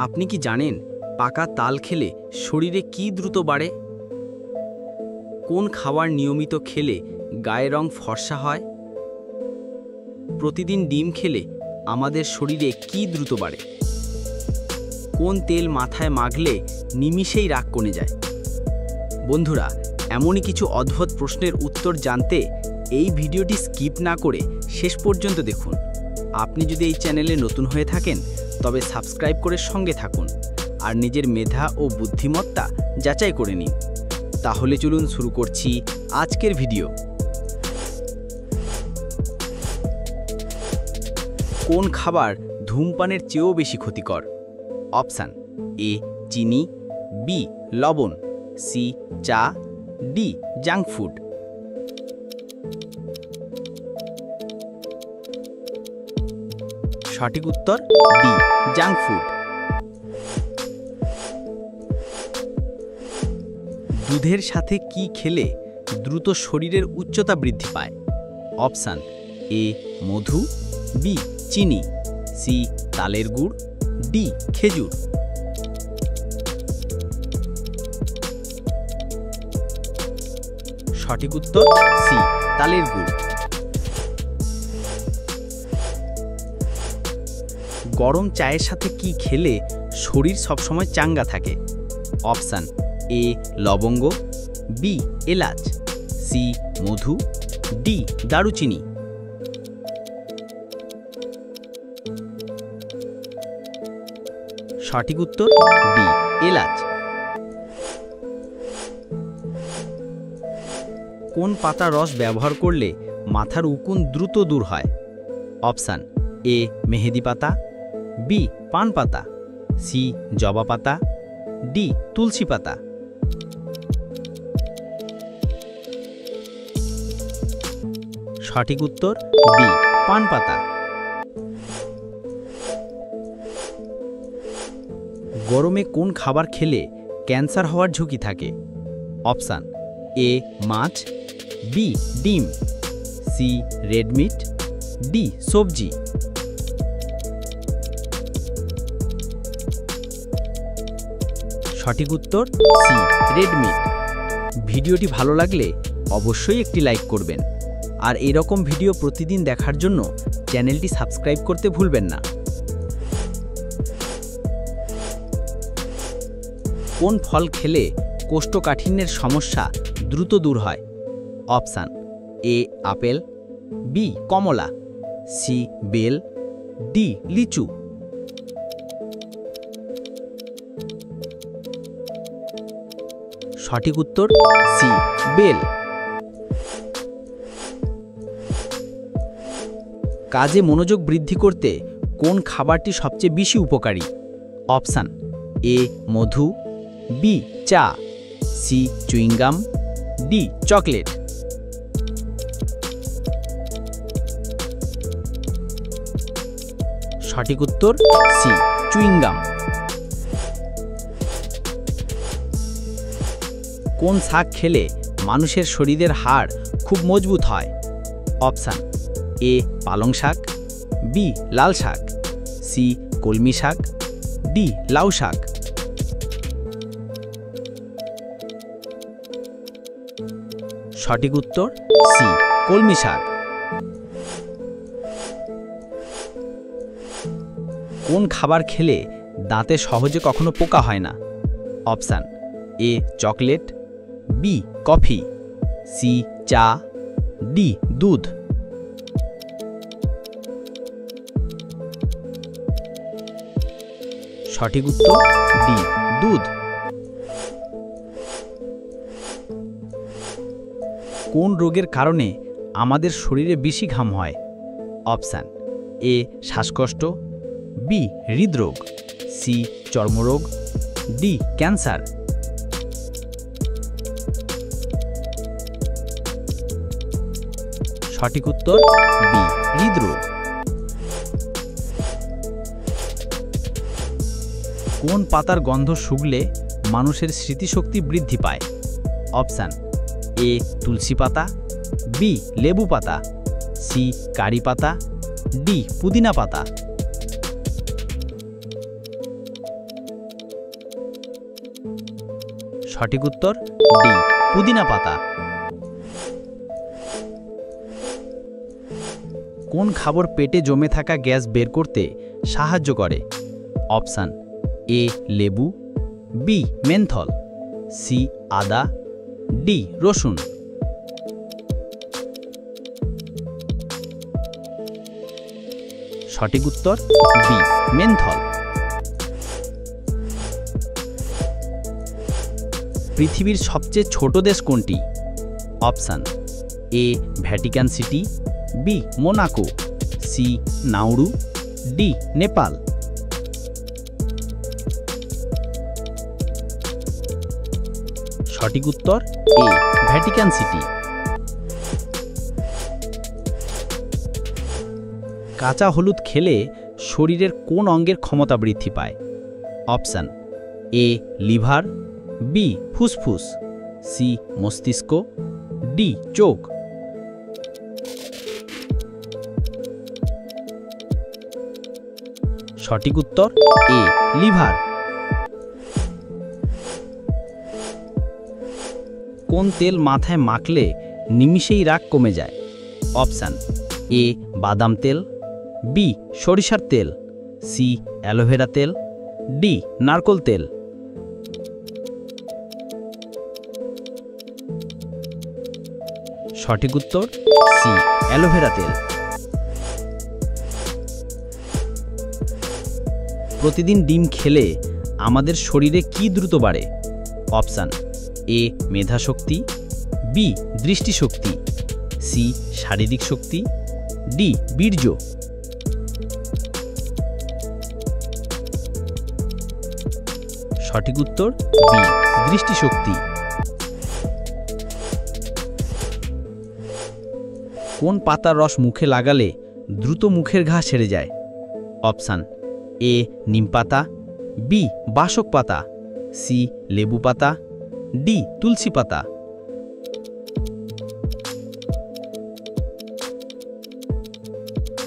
আপনি কি জানেন পাকা তাল খেলে শরীরে কি দ্রুত বাড়ে? কোন খাবার নিয়মিত খেলে গায়ের রং ফর্সা হয়? প্রতিদিন ডিম খেলে আমাদের শরীরে কি দ্রুত বাড়ে? কোন তেল মাথায় মাখলে নিমিষেই রাগ কমে যায়? বন্ধুরা, এমনই কিছু অদ্ভুত প্রশ্নের উত্তর জানতে এই ভিডিওটি স্কিপ না করে শেষ পর্যন্ত দেখুন। আপনি যদি এই চ্যানেলে নতুন হয়ে থাকেন তবে সাবস্ক্রাইব করে সঙ্গে থাকুন আর নিজের মেধা ও বুদ্ধিমত্তা যাচাই করে নিন। তাহলে চলুন শুরু করছি আজকের ভিডিও। কোন খাবার ধূমপানের চেয়েও বেশি ক্ষতিকর? অপশান: এ চিনি, বি লবণ, সি চা, ডি জাঙ্ক ফুড। সঠিক উত্তর ডি জাঙ্ক ফুড। দুধের সাথে কি খেলে দ্রুত শরীরের উচ্চতা বৃদ্ধি পায়? অপশান: এ মধু, বি চিনি, সি তালের গুড়, ডি খেজুর। সঠিক উত্তর সি তালের গুড়। গরম চায়ের সাথে কি খেলে শরীর সবসময় চাঙ্গা থাকে? অপশান: এ লবঙ্গ, বি এলাচ, সি মধু, ডি দারুচিনি। সঠিক উত্তর বি এলাচ। কোন পাতার রস ব্যবহার করলে মাথার উকুন দ্রুত দূর হয়? অপশান: এ মেহেদি পাতা, বি পান পাতা, সি জবা পাতা, ডি তুলসী পাতা। সঠিক উত্তর বি পান পাতা। গরমে কোন খাবার খেলে ক্যান্সার হওয়ার ঝুঁকি থাকে? অপশান: এ মাছ, বি ডিম, সি রেড মিট, ডি সবজি। সঠিক উত্তর সি রেড মিট। ভিডিওটি ভালো লাগলে অবশ্যই একটি লাইক করবেন আর এরকম ভিডিও প্রতিদিন দেখার জন্য চ্যানেলটি সাবস্ক্রাইব করতে ভুলবেন না। কোন ফল খেলে কোষ্ঠকাঠিন্যের সমস্যা দ্রুত দূর হয়? অপশান: এ আপেল, বি কমলা, সি বেল, ডি লিচু। সঠিক উত্তর সি বেল। কাজে মনোযোগ বৃদ্ধি করতে কোন খাবারটি সবচেয়ে বেশি উপকারী? অপশান: এ মধু, বি চা, সি চুইংগাম, ডি চকলেট। সঠিক উত্তর সি চুইংগাম। কোন শাক খেলে মানুষের শরীরের হাড় খুব মজবুত হয়? অপশান: এ পালং শাক, বি লাল শাক, সি কলমি শাক, ডি লাউ শাক। সঠিক উত্তর সি কলমি শাক। কোন খাবার খেলে দাঁতে সহজে কখনো পোকা হয় না? অপশান: এ চকলেট, বি কফি, সি চা, ডি দুধ। সঠিক উত্তর ডি দুধ। কোন রোগের কারণে আমাদের শরীরে বেশি ঘাম হয়? অপশান: এ শ্বাসকষ্ট, বি হৃদরোগ, সি চর্মরোগ, ডি ক্যান্সার। সঠিক উত্তর বি হৃদরোগ। কোন পাতার গন্ধ শুঁকলে মানুষের স্মৃতিশক্তি বৃদ্ধি পায়? অপশান: এ তুলসী পাতা, বি লেবু পাতা, সি কারি পাতা, ডি পুদিনা পাতা। সঠিক উত্তর ডি পুদিনা পাতা। কোন খাবার পেটে জমে থাকা গ্যাস বের করতে সাহায্য করে? অপশান এ লেবু, বি মেন্থল, সি আদা, ডি রসুন। সঠিক উত্তর বি মেন্থল। পৃথিবীর সবচেয়ে ছোট দেশ কোনটি? Option A Vatican City, B Monaco, C Nauru, D Nepal. সঠিক উত্তর এ ভ্যাটিকান সিটি। কাঁচা হলুদ খেলে শরীরের কোন অঙ্গের ক্ষমতা বৃদ্ধি পায়? অপশান এ লিভার, বি ফুসফুস, সি মস্তিষ্ক, ডি চোখ। সঠিক উত্তর এ লিভার। কোন তেল মাথায় মাখলে নিমিষেই রাগ কমে যায়? অপশান এ বাদাম তেল, বি সরিষার তেল, সি অ্যালোভেরা তেল, ডি নারকেল তেল। সঠিক উত্তর সি অ্যালোভেরা তেল। প্রতিদিন ডিম খেলে আমাদের শরীরে কি দ্রুত বাড়ে? অপশান এ মেধাশক্তি, বি দৃষ্টিশক্তি, সি শারীরিক শক্তি, ডি বীর্য। সঠিক উত্তর বি দৃষ্টিশক্তি। কোন পাতার রস মুখে লাগালে দ্রুত মুখের ঘা সেরে যায়? অপশান এ নিম পাতা, বি বাসক পাতা, সি লেবু পাতা, ডি তুলসী পাতা।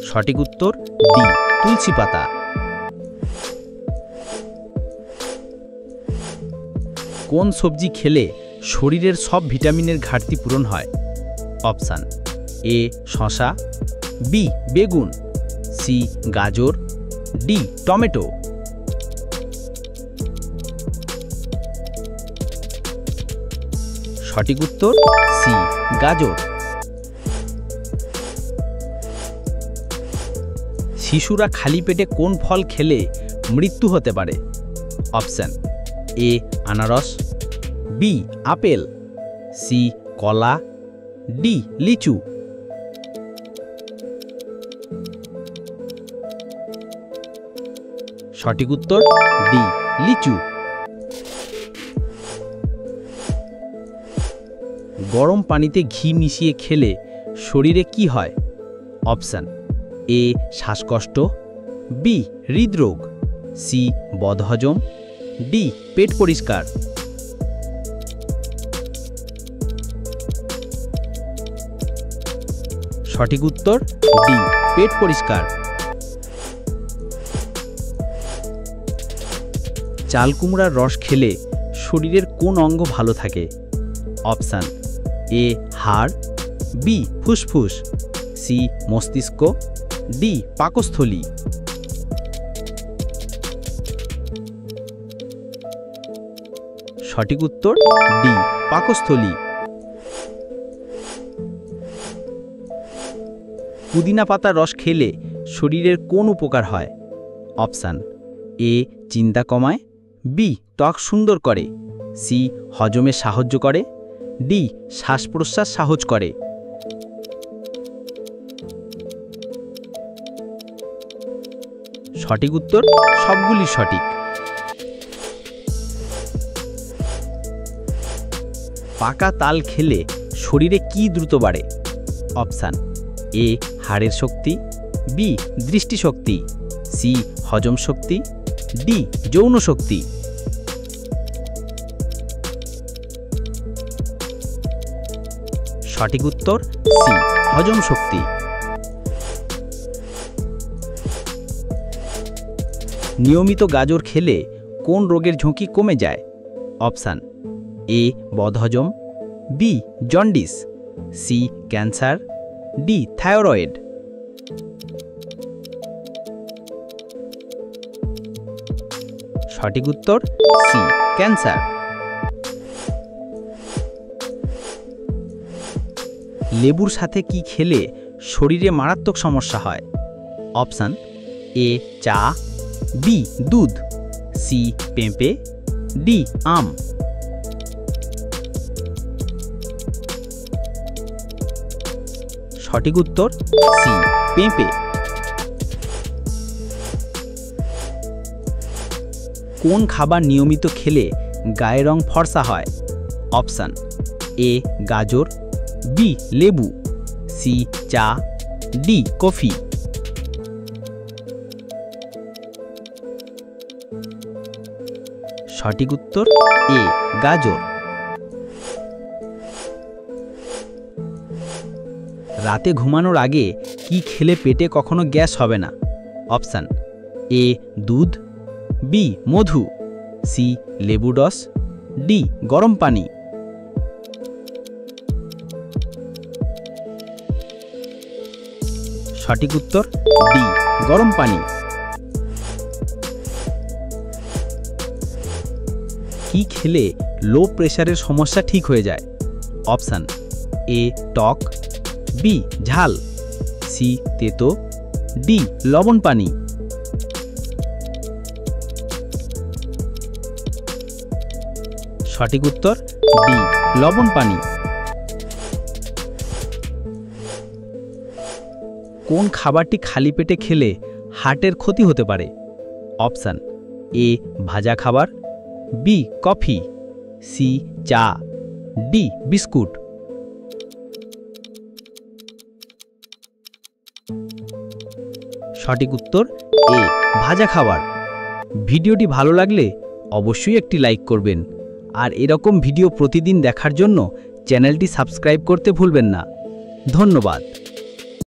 সঠিক উত্তর ডি তুলসী পাতা। কোন সবজি খেলে শরীরের সব ভিটামিনের ঘাটতি পূরণ হয়? অপশান এ শসা, বি বেগুন, সি গাজর, ডি টমেটো। সঠিক উত্তর সি গাজর। শিশুরা খালি পেটে কোন ফল খেলে মৃত্যু হতে পারে? অপশান এ আনারস, বি আপেল, সি কলা, ডি লিচু। সঠিক উত্তর ডি লিচু। গরম পানিতে ঘি মিশিয়ে খেলে শরীরে কি হয়? অপশান এ শ্বাসকষ্ট, বি হৃদরোগ, সি বদহজম, ডি পেট পরিষ্কার। সঠিক উত্তর ডি পেট পরিষ্কার। চাল কুমড়ার রস খেলে শরীরের কোন অঙ্গ ভালো থাকে? অপশান এ হাড়, বি ফুসফুস, সি মস্তিষ্ক, ডি পাকস্থলী। সঠিক উত্তর ডি পাকস্থলী। পুদিনা পাতার রস খেলে শরীরের কোন উপকার হয়? অপশান এ চিন্তা কমায়, বি ত্বক সুন্দর করে, সি হজমে সাহায্য করে, ডি শ্বাস প্রশ্বাস সহজ করে। সঠিক উত্তর সবগুলি সঠিক। পাকা তাল খেলে শরীরে কি দ্রুত বাড়ে? অপশান এ হাড়ের শক্তি, বি দৃষ্টিশক্তি, সি হজম শক্তি, ডি যৌন শক্তি। সঠিক উত্তর সি হজম শক্তি। নিয়মিত গাজর খেলে কোন রোগের ঝুঁকি কমে যায়? অপশান এ বদহজম, B jaundice, C cancer, D thyroid. সঠিক উত্তর সি ক্যান্সার। লেবুর সাথে কি খেলে শরীরে মারাত্মক সমস্যা হয়? অপশান এ চা, বি দুধ, সি পেঁপে, ডি আম। সঠিক উত্তর সি পেঁপে। কোন খাবার নিয়মিত খেলে গায়ের রং ফর্সা হয়? অপশান এ গাজর, বি লেবু, সি চা, ডি কফি। সঠিক উত্তর এ গাজর। রাতে ঘুমানোর আগে কি খেলে পেটে কখনো গ্যাস হবে না? অপশান এ দুধ, বি মধু, সি লেবু রস, ডি গরম পানি। সঠিক উত্তর ডি গরম পানি। কি খেলে লো প্রেশারের সমস্যা ঠিক হয়ে যায়? অপশান এ টক, বি ঝাল, সি তেতো, ডি লবণ পানি। সঠিক উত্তর ডি লবণ পানি। কোন খাবারটি খালি পেটে খেলে হার্টের ক্ষতি হতে পারে? অপশান এ ভাজা খাবার, বি কফি, সি চা, ডি বিস্কুট। সঠিক উত্তর এ ভাজা খাবার। ভিডিওটি ভালো লাগলে অবশ্যই একটি লাইক করবেন, আর এরকম ভিডিও প্রতিদিন দেখার জন্য চ্যানেলটি সাবস্ক্রাইব করতে ভুলবেন না। ধন্যবাদ।